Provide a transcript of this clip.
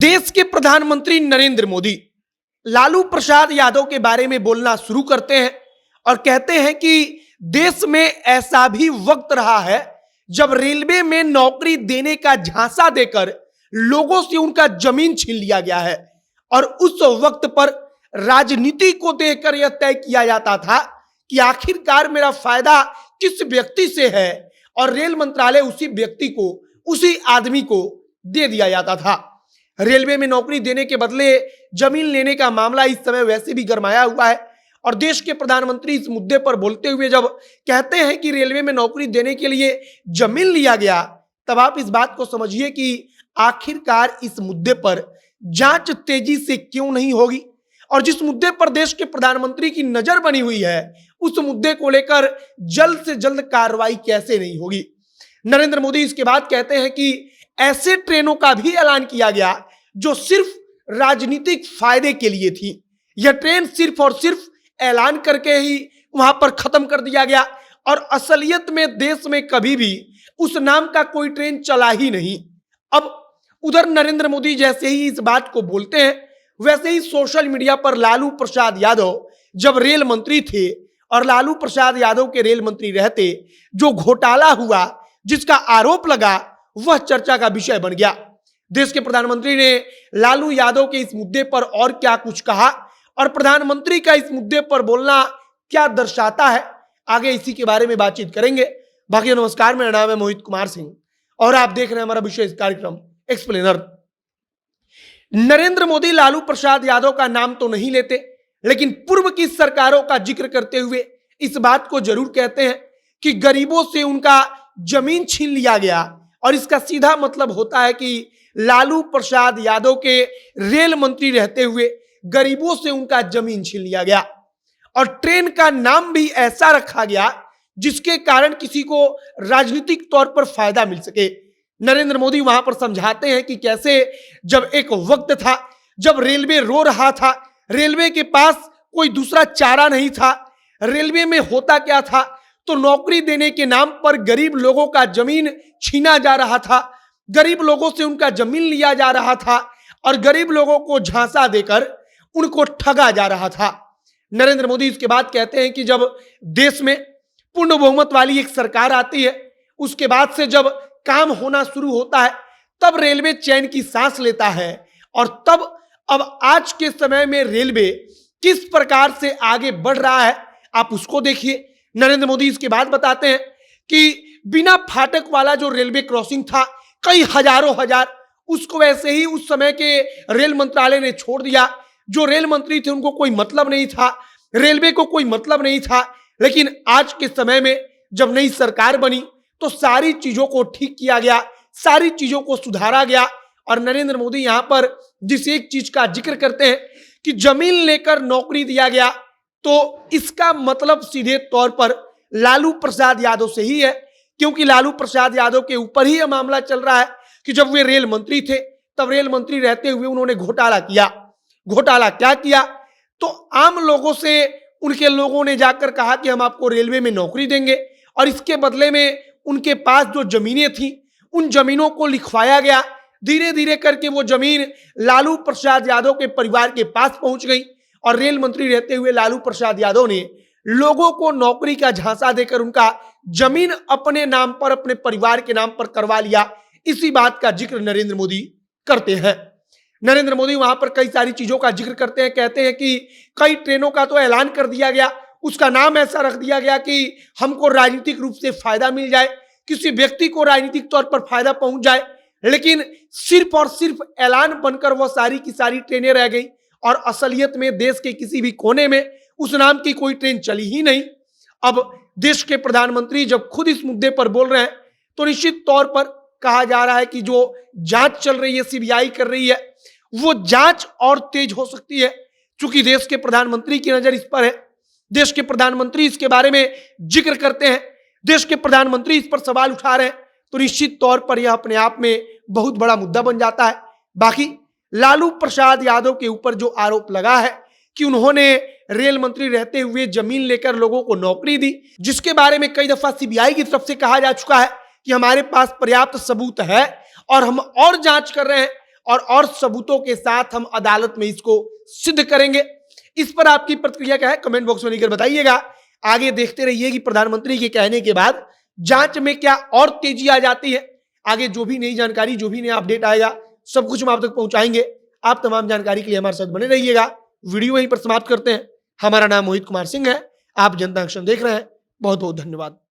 देश के प्रधानमंत्री नरेंद्र मोदी लालू प्रसाद यादव के बारे में बोलना शुरू करते हैं और कहते हैं कि देश में ऐसा भी वक्त रहा है जब रेलवे में नौकरी देने का झांसा देकर लोगों से उनका जमीन छीन लिया गया है। और उस वक्त पर राजनीति को देखकर यह तय किया जाता था कि आखिरकार मेरा फायदा किस व्यक्ति से है, और रेल मंत्रालय उसी व्यक्ति को, उसी आदमी को दे दिया जाता था। रेलवे में नौकरी देने के बदले जमीन लेने का मामला इस समय वैसे भी गरमाया हुआ है और देश के प्रधानमंत्री इस मुद्दे पर बोलते हुए जब कहते हैं कि रेलवे में नौकरी देने के लिए जमीन लिया गया, तब आप इस बात को समझिए कि आखिरकार इस मुद्दे पर जांच तेजी से क्यों नहीं होगी, और जिस मुद्दे पर देश के प्रधानमंत्री की नजर बनी हुई है उस मुद्दे को लेकर जल्द से जल्द कार्रवाई कैसे नहीं होगी। नरेंद्र मोदी इसके बाद कहते हैं कि ऐसे ट्रेनों का भी ऐलान किया गया जो सिर्फ राजनीतिक फायदे के लिए थी। यह ट्रेन सिर्फ और सिर्फ ऐलान करके ही वहां पर खत्म कर दिया गया और असलियत में देश में कभी भी उस नाम का कोई ट्रेन चला ही नहीं। अब उधर नरेंद्र मोदी जैसे ही इस बात को बोलते हैं, वैसे ही सोशल मीडिया पर लालू प्रसाद यादव जब रेल मंत्री थे और लालू प्रसाद यादव के रेल मंत्री रहते जो घोटाला हुआ, जिसका आरोप लगा, वह चर्चा का विषय बन गया। देश के प्रधानमंत्री ने लालू यादव के इस मुद्दे पर और क्या कुछ कहा और प्रधानमंत्री का इस मुद्दे पर बोलना क्या दर्शाता है, आगे इसी के बारे में बातचीत करेंगे। बाकी नमस्कार, मेरा नाम है मोहित कुमार सिंह और आप देख रहे हैं हमारा विशेष कार्यक्रम एक्सप्लेनर। नरेंद्र मोदी लालू प्रसाद यादव का नाम तो नहीं लेते, लेकिन पूर्व की सरकारों का जिक्र करते हुए इस बात को जरूर कहते हैं कि गरीबों से उनका जमीन छीन लिया गया, और इसका सीधा मतलब होता है कि लालू प्रसाद यादव के रेल मंत्री रहते हुए गरीबों से उनका जमीन छीन लिया गया। और ट्रेन का नाम भी ऐसा रखा गया जिसके कारण किसी को राजनीतिक तौर पर फायदा मिल सके। नरेंद्र मोदी वहां पर समझाते हैं कि कैसे जब एक वक्त था जब रेलवे रो रहा था, रेलवे के पास कोई दूसरा चारा नहीं था, रेलवे में होता क्या था तो नौकरी देने के नाम पर गरीब लोगों का जमीन छीना जा रहा था, गरीब लोगों से उनका जमीन लिया जा रहा था और गरीब लोगों को झांसा देकर उनको ठगा जा रहा था। नरेंद्र मोदी इसके बाद कहते हैं कि जब देश में पूर्ण बहुमत वाली एक सरकार आती है, उसके बाद से जब काम होना शुरू होता है, तब रेलवे चैन की सांस लेता है। और तब अब आज के समय में रेलवे किस प्रकार से आगे बढ़ रहा है आप उसको देखिए। नरेंद्र मोदी इसके बाद बताते हैं कि बिना फाटक वाला जो रेलवे क्रॉसिंग था, कई हजारों हजार, उसको वैसे ही उस समय के रेल मंत्रालय ने छोड़ दिया। जो रेल मंत्री थे उनको कोई मतलब नहीं था, रेलवे को कोई मतलब नहीं था। लेकिन आज के समय में जब नई सरकार बनी तो सारी चीजों को ठीक किया गया, सारी चीजों को सुधारा गया। और नरेंद्र मोदी यहां पर जिस एक चीज का जिक्र करते हैं कि जमीन लेकर नौकरी दिया गया, तो इसका मतलब सीधे तौर पर लालू प्रसाद यादव से ही है, क्योंकि लालू प्रसाद यादव के ऊपर ही यह मामला चल रहा है कि जब वे रेल मंत्री थे तब रेल मंत्री रहते हुए उन्होंने घोटाला किया। घोटाला क्या किया तो आम लोगों से उनके लोगों ने जाकर कहा कि हम आपको रेलवे में नौकरी देंगे, और इसके बदले में उनके पास जो जमीनें थी उन जमीनों को लिखवाया गया। धीरे धीरे करके वो जमीन लालू प्रसाद यादव के परिवार के पास पहुंच गई और रेल मंत्री रहते हुए लालू प्रसाद यादव ने लोगों को नौकरी का झांसा देकर उनका जमीन अपने नाम पर, अपने परिवार के नाम पर करवा लिया। इसी बात का जिक्र नरेंद्र मोदी करते हैं। नरेंद्र मोदी वहां पर कई सारी चीजों का जिक्र करते हैं, कहते हैं कि कई ट्रेनों का तो ऐलान कर दिया गया, उसका नाम ऐसा रख दिया गया कि हमको राजनीतिक रूप से फायदा मिल जाए, किसी व्यक्ति को राजनीतिक तौर पर फायदा पहुंच जाए। लेकिन सिर्फ और सिर्फ ऐलान बनकर वह सारी की सारी ट्रेनें रह गई और असलियत में देश के किसी भी कोने में उस नाम की कोई ट्रेन चली ही नहीं। अब देश के प्रधानमंत्री जब खुद इस मुद्दे पर बोल रहे हैं तो निश्चित तौर पर कहा जा रहा है कि जो जांच चल रही है, सीबीआई कर रही है, वो जांच और तेज हो सकती है। चूंकि देश के प्रधानमंत्री की नजर इस पर है, देश के प्रधानमंत्री इसके बारे में जिक्र करते हैं, देश के प्रधानमंत्री इस पर सवाल उठा रहे हैं, तो निश्चित तौर पर यह अपने आप में बहुत बड़ा मुद्दा बन जाता है। बाकी लालू प्रसाद यादव के ऊपर जो आरोप लगा है कि उन्होंने रेल मंत्री रहते हुए जमीन लेकर लोगों को नौकरी दी, जिसके बारे में कई दफा सीबीआई की तरफ से कहा जा चुका है कि हमारे पास पर्याप्त सबूत है और हम और जांच कर रहे हैं और सबूतों के साथ हम अदालत में इसको सिद्ध करेंगे। इस पर आपकी प्रतिक्रिया क्या है, कमेंट बॉक्स में लिखकर बताइएगा। आगे देखते रहिए कि प्रधानमंत्री के कहने के बाद जांच में क्या और तेजी आ जाती है। आगे जो भी नई जानकारी, जो भी नया अपडेट आएगा, सब कुछ हम आप तक पहुंचाएंगे। आप तमाम जानकारी के लिए हमारे साथ बने रहिएगा। वीडियो वहीं पर समाप्त करते हैं। हमारा नाम मोहित कुमार सिंह है। आप जनता एक्शन देख रहे हैं। बहुत बहुत धन्यवाद।